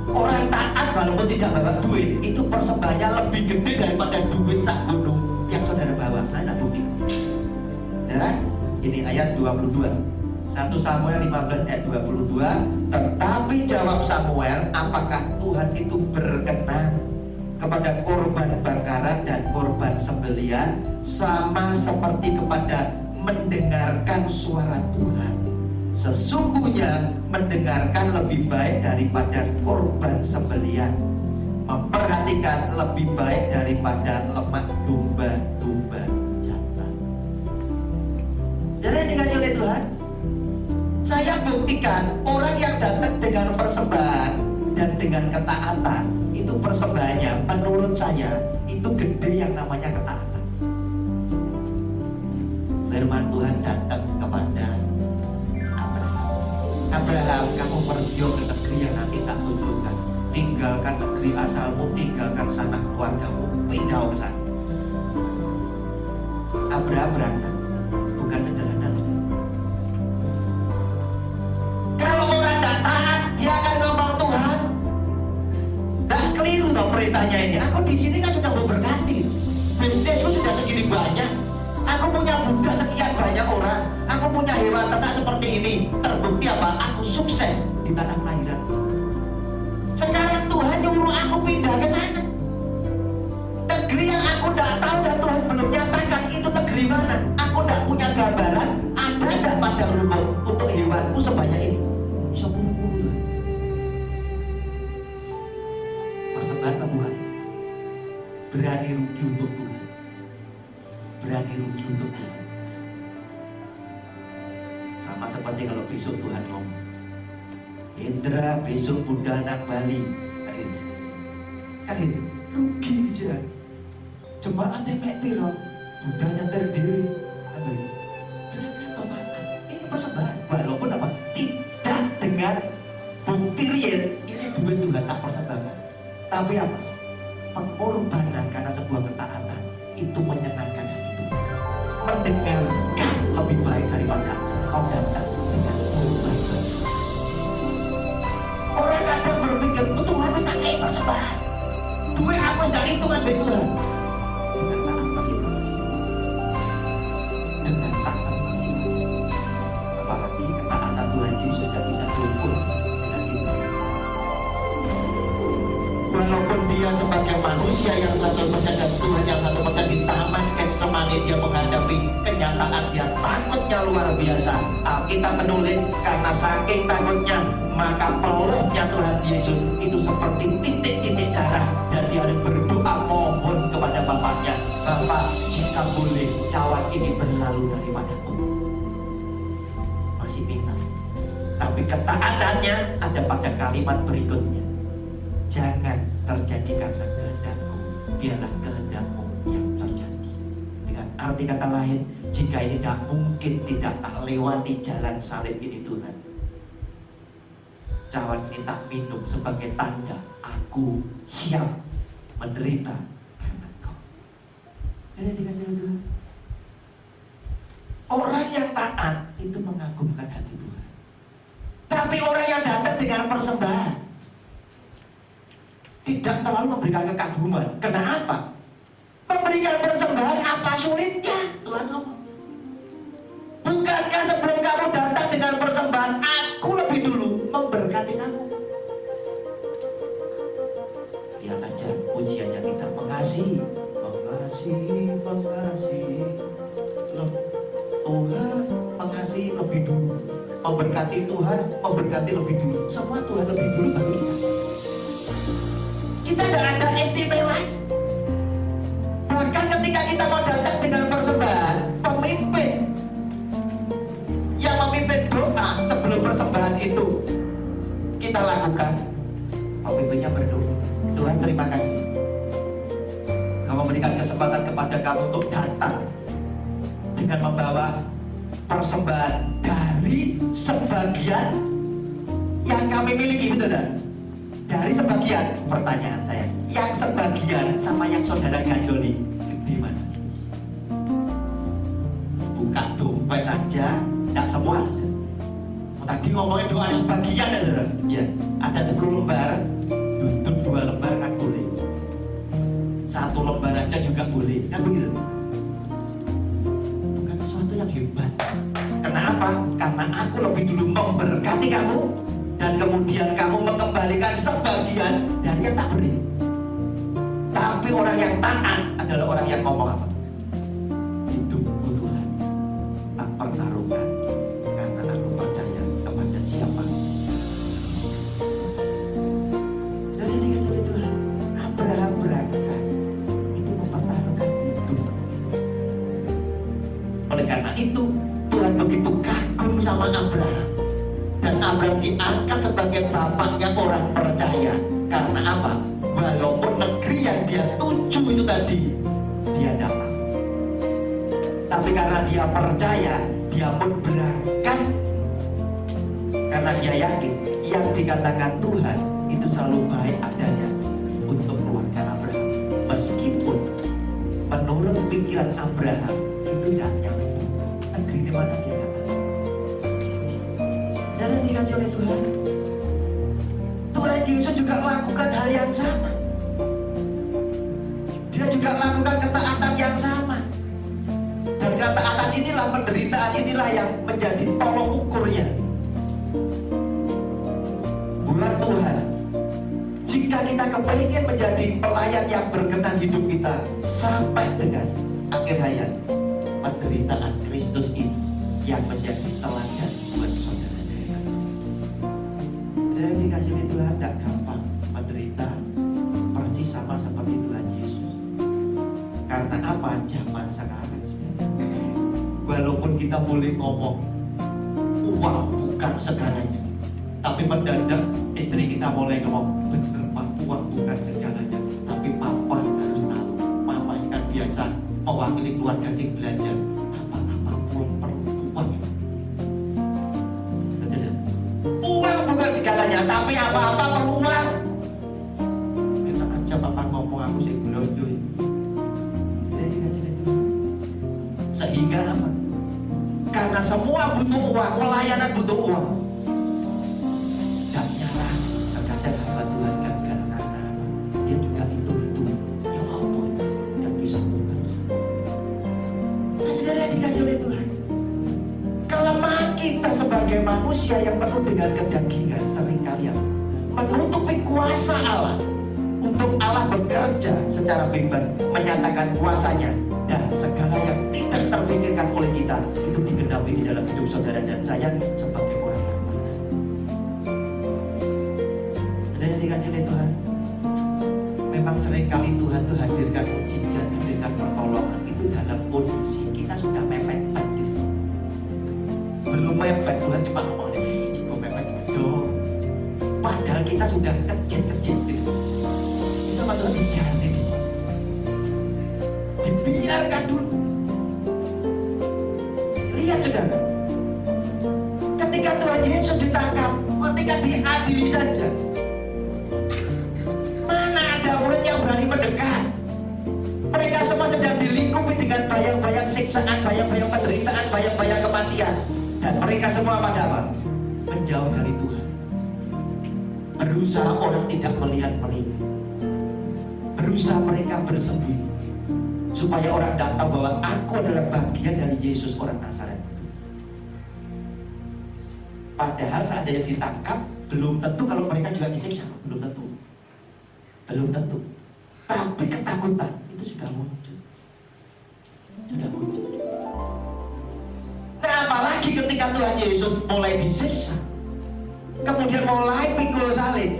Orang taat walaupun tidak bawa duit, itu persembahannya lebih gede daripada duit sak gunung yang saudara bawa. Nanti tak buktikan. Ya, ini ayat 22. 1 Samuel 15 ayat 22. Tetapi jawab Samuel, apakah Tuhan itu berkenan kepada korban bakaran dan korban sembelihan sama seperti kepada mendengarkan suara Tuhan? Sesungguhnya mendengarkan lebih baik daripada korban sembelihan, memperhatikan lebih baik daripada lemak domba-domba jantan. Saudara dikasih oleh Tuhan, saya buktikan orang yang datang dengan persembahan dan dengan ketaatan, itu persembahannya menurut saya itu gede yang namanya ketaatan. Firman Tuhan datang kepada Abraham, kamu pergi ke negeri yang nanti tak tunjukkan. Tinggalkan negeri asalmu, tinggalkan sanak keluargamu, pindah ke sana. Abraham berangkat, bukan sederhana. Kalau orang tidak taat, dia akan ngomong Tuhan, tidak keliru toh perintahnya ini. Aku di sini kan sudah memberkati, bisnisku sudah segini banyak. Aku punya bunda sekian banyak orang. Aku punya hewan ternak seperti ini. Terbukti apa? Aku sukses di tanah kelahiran. Sekarang Tuhan nyuruh aku pindah ke sana. Negeri yang aku tidak tahu dan Tuhan belum nyatakan itu negeri mana. Aku tidak punya gambaran. Ada tidak padang rumput untuk hewanku sebanyak ini? Bisa buru-buru. Persembahan ke Tuhan. Berani rugi untuk Tuhan. Berani rugi untuk Tuhan. Sama seperti kalau besok Tuhan ngomong, Indra besok Bunda anak Bali, kan itu rugi aja. Jemaatnya mek piro, Bunda nyetir diri. Ini persembahan, walaupun apa? Tidak dengan bukti real, ini duit Tuhan tak persembahkan. Tapi apa? Pengorbanan karena sebuah ketaatan itu menyenangkan hati Tuhan. Mendengarkan lebih baik daripada kau datang dengan korban. Orang kadang berpikir, Tuhan harus tak kayak persembahan. Duit aku tidak hitungan baik Tuhan. Dengan taat masih berhasil. Dengan taat masih berhasil. Apalagi ketaatan Tuhan Yesus sudah bisa terukur dengan itu. Walaupun dia sebagai manusia yang 100% dan Tuhan yang 100% di taman Getsemani, dia menghadapi kenyataan dia takutnya luar biasa. Alkitab menulis karena saking takutnya maka peluknya Tuhan Yesus itu seperti titik-titik darah dan dia harus berdoa mohon kepada Bapaknya, Bapa jika boleh cawan ini berlalu daripadaku. Masih minta. Tapi ketaatannya ada pada kalimat berikutnya. Jangan terjadi karena kehendakku, biarlah kehendakmu yang terjadi. Dengan arti kata lain, jika ini tidak mungkin tidak tak lewati jalan salib ini Tuhan, cawan ini tak minum sebagai tanda aku siap menderita karena Kau. Ada dikasih Tuhan. Orang yang taat itu mengagumkan hati Tuhan. Tapi orang yang datang dengan persembahan tidak terlalu memberikan kekaguman. Kenapa? Memberikan persembahan apa sulitnya? Tuhan ngomong, bukankah sebelum kamu datang dengan persembahan, aku lebih dulu memberkati kamu? Lihat aja ujiannya kita mengasihi. Loh, Tuhan mengasihi lebih dulu. Memberkati Tuhan, memberkati lebih dulu. Semua Tuhan lebih dulu bagi kita. Kita tidak ada istimewa. kita mau datang dengan persembahan, pemimpin yang memimpin doa sebelum persembahan itu kita lakukan. Pemimpinnya berdoa, Tuhan terima kasih, Kamu memberikan kesempatan kepada kami untuk datang dengan membawa persembahan dari sebagian yang kami miliki, betul tidak? Dari sebagian, pertanyaan saya, yang sebagian sama yang saudara gandoli di mana? Buka dompet aja, tidak semua. Tadi ngomongin doa sebagian ya, saudara. Ya, ada 10 lembar, tutup 2 lembar kan boleh. 1 lembar aja juga boleh, kan begitu? Bukan sesuatu yang hebat. Kenapa? Karena aku lebih dulu memberkati kamu, dan kemudian kamu mengembalikan sebagian dari yang tak beri. Tapi orang yang taat adalah orang yang ngomong apa? Hidupku Tuhan tak pertaruhkan, karena aku percaya kepada siapa. Dan ini dikasih Tuhan, Abraham berangkat itu mempertaruhkan hidup. Oleh karena itu Tuhan begitu kagum sama Abraham, dan Abraham diangkat sebagai bapaknya orang percaya. Karena apa? Walaupun negeri yang dia tuju itu tadi dia datang, tapi karena dia percaya, dia pun berangkat. Karena dia yakin yang dikatakan Tuhan itu selalu baik adanya untuk keluarga Abraham. Meskipun menurut pikiran Abraham itu tidak nyambung negeri di mana dia datang. Dan yang dikasih oleh Tuhan, Tuhan Yesus juga lakukan hal yang sama. Dia juga lakukan ketaatan yang sama. Dan ketaatan inilah, penderitaan inilah yang menjadi tolok ukurnya buat Tuhan. Jika kita kepengen menjadi pelayan yang berkenan hidup kita sampai dengan akhir hayat, penderitaan Kristus ini yang menjadi teladan buat saudara. Dan dikasih Tuhan tidak gampang menderita persis sama seperti Tuhan Yesus. Karena apa? Zaman sekarang, walaupun kita boleh ngomong uang bukan segalanya, tapi mendadak istri kita mulai ngomong, bener Pak, uang bukan segalanya. Tapi Papa harus tahu, Mama kan biasa mewakili keluarga sing belajar, apa-apa pun perlu uang. Uang bukan segalanya, tapi apa-apa perlu uang. Enak aja Papa ngomong, aku sing belanja. Sehingga apa? Karena semua butuh uang, pelayanan butuh uang. Dan nyala, terkadang hamba Tuhan gagal karena apa? Dia juga itu ya apa yang bisa bukan. Nah, saudara yang dikasih oleh Tuhan, kelemahan kita sebagai manusia yang penuh dengan kedagingan seringkali menutupi kuasa Allah untuk Allah bekerja secara bebas, menyatakan kuasanya, dan segala yang tidak terpikirkan oleh kita itu digenapi di dalam hidup saudara dan saya sebagai orang yang benar. Dan yang dikasih oleh Tuhan, memang seringkali Tuhan itu hadirkan mukjizat, hadirkan pertolongan itu dalam kondisi kita sudah mepet-mepet. Belum mepet, Tuhan cuma ngomong, cukup mepet-mepet. Padahal kita sudah kecil-kecil. Itu sama Tuhan dijadi. Dibiarkan dulu. Lihat saudara, ketika Tuhan Yesus ditangkap, ketika diadili saja, mana ada murid yang berani mendekat? Mereka semua sedang dilingkupi dengan bayang-bayang siksaan, bayang-bayang penderitaan, bayang-bayang kematian. Dan mereka semua pada apa? Menjauh dari Tuhan. Berusaha orang tidak melihat mereka. Berusaha mereka bersembunyi, supaya orang datang bahwa aku adalah bagian dari Yesus orang Nazaret. Padahal seandainya ditangkap, belum tentu kalau mereka juga disiksa, belum tentu. Belum tentu. Tapi ketakutan itu sudah muncul. Sudah muncul. Nah, apalagi ketika Tuhan Yesus mulai disiksa, kemudian mulai pikul salib,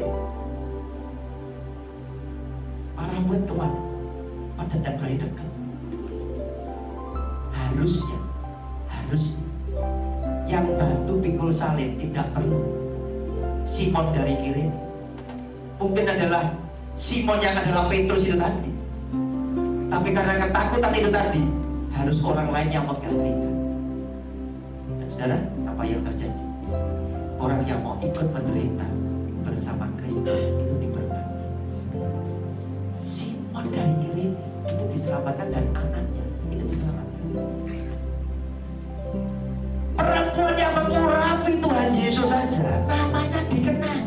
para murid kemana? Pada tidak berani dekat. harusnya yang bantu pikul salib tidak perlu Simon dari Kirene. Mungkin adalah Simon yang adalah Petrus itu tadi, tapi karena ketakutan itu tadi harus orang lain yang menggantikan. Dan saudara, apa yang terjadi? Orang yang mau ikut menderita bersama Kristus itu diberkati. Simon dari Kirene itu diselamatkan dan anaknya itu diselamatkan. Perempuan yang mengurapi Tuhan Yesus saja namanya dikenal,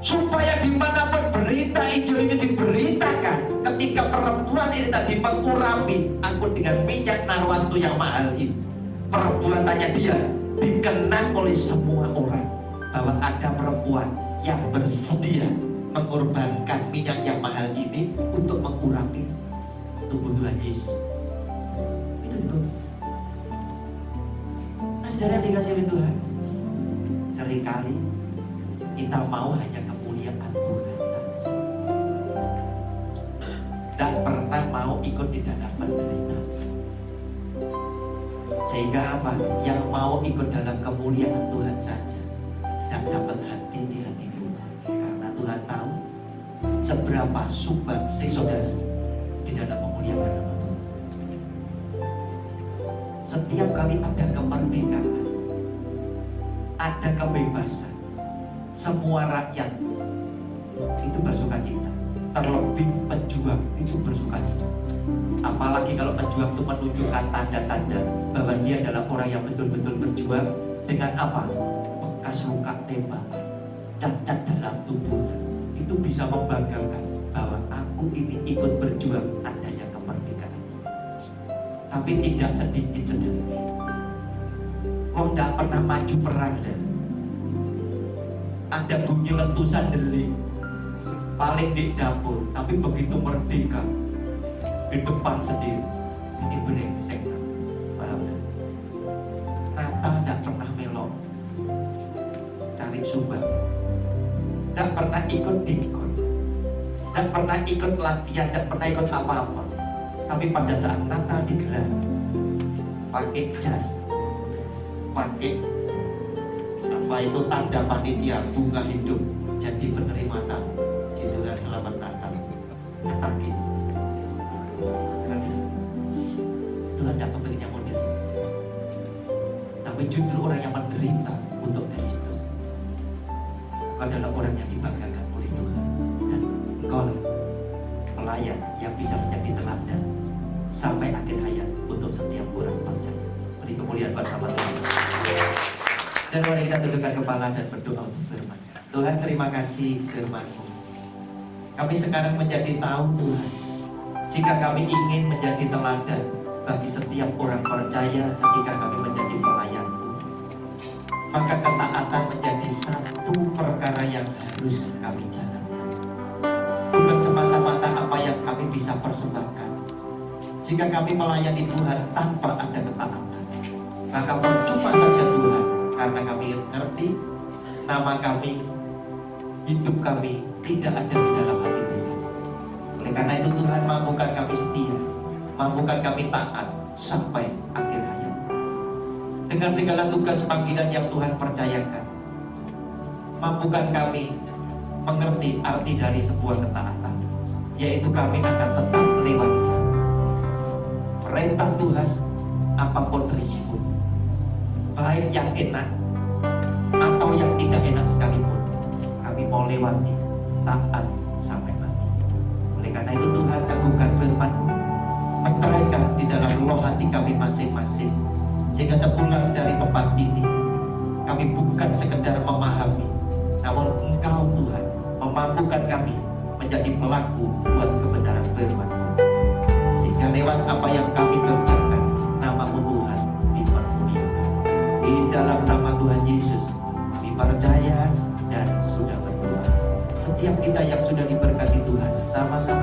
supaya dimanapun berita Injil ini diberitakan, ketika perempuan ini tadi mengurapi angkut dengan minyak narwastu yang mahal ini, perbuatannya dia dikenang oleh semua orang bahwa ada perempuan yang bersedia mengorbankan minyak yang mahal ini untuk mengurapi tubuh Tuhan Yesus. Itu. Nah, saudara yang dikasihi oleh Tuhan, seringkali kita mau hanya kemuliaan Tuhan saja, tidak pernah mau ikut di dalam penderitaan. Sehingga apa? Yang mau ikut dalam kemuliaan Tuhan saja tidak dapat hati di hati Tuhan, karena Tuhan tahu seberapa sumbangsi saudara di dalam memuliakan nama Tuhan. Setiap kali ada kemerdekaan, ada kebebasan, semua rakyat itu bersukacita. Terlebih pejuang itu bersukacita. Apalagi kalau pejuang itu menunjukkan tanda-tanda bahwa dia adalah orang yang betul-betul berjuang dengan apa? Bekas luka tembak, cacat dalam tubuhnya. Itu bisa membanggakan bahwa aku ini ikut berjuang adanya kemerdekaan. Tapi tidak sedikit saudara, orang tidak pernah maju perang dan ada bunyi letusan delik paling di dapur, tapi begitu merdeka di depan sendiri ini brengsek. Paham? Natal tidak pernah melok cari sumbang, tidak pernah ikut dikon, tidak pernah ikut latihan, tidak pernah ikut apa-apa. Tapi pada saat Natal digelar pakai jas, pakai apa itu tanda panitia bunga hidup, jadi penerima tamu. Itulah selamat Natal. Tapi Tuhan tidak kepengen yang menderita, tapi justru orang yang menderita untuk Kristus adalah orang yang dibanggakan oleh Tuhan. Dan engkau lah pelayan yang bisa menjadi teladan sampai akhir hayat untuk setiap orang percaya. Beri kemuliaan bersama Tuhan. Dan mari kita tundukkan kepala dan berdoa untuk firman. Tuhan, terima kasih firman-Mu. Kami sekarang menjadi tahu Tuhan, jika kami ingin menjadi teladan bagi setiap orang percaya ketika kami menjadi pelayan-Mu, maka ketaatan menjadi satu perkara yang harus kami jalankan. Bukan semata-mata apa yang kami bisa persembahkan. Jika kami melayani Tuhan tanpa ada ketaatan, maka percuma saja Tuhan, karena kami ngerti nama kami, hidup kami tidak ada di dalam hati Tuhan. Oleh karena itu Tuhan, mampukan kami setia, mampukan kami taat sampai akhir hayat. Dengan segala tugas panggilan yang Tuhan percayakan, mampukan kami mengerti arti dari sebuah ketaatan, yaitu kami akan tetap melewati perintah Tuhan apapun risiko, baik yang enak atau yang tidak enak sekalipun. Kami mau lewati taat sampai mati. Oleh karena itu Tuhan, agungkan firman-Mu, meteraikan di dalam loh hati kami masing-masing, sehingga sepulang dari tempat ini kami bukan sekedar memahami, namun Engkau Tuhan memampukan kami menjadi pelaku buat kebenaran firman-Mu, sehingga lewat apa yang kami kerjakan nama-Mu Tuhan dipermuliakan. Di dalam nama Tuhan Yesus kami percaya dan sudah berdoa. Setiap kita yang sudah diberkati Tuhan, sama-sama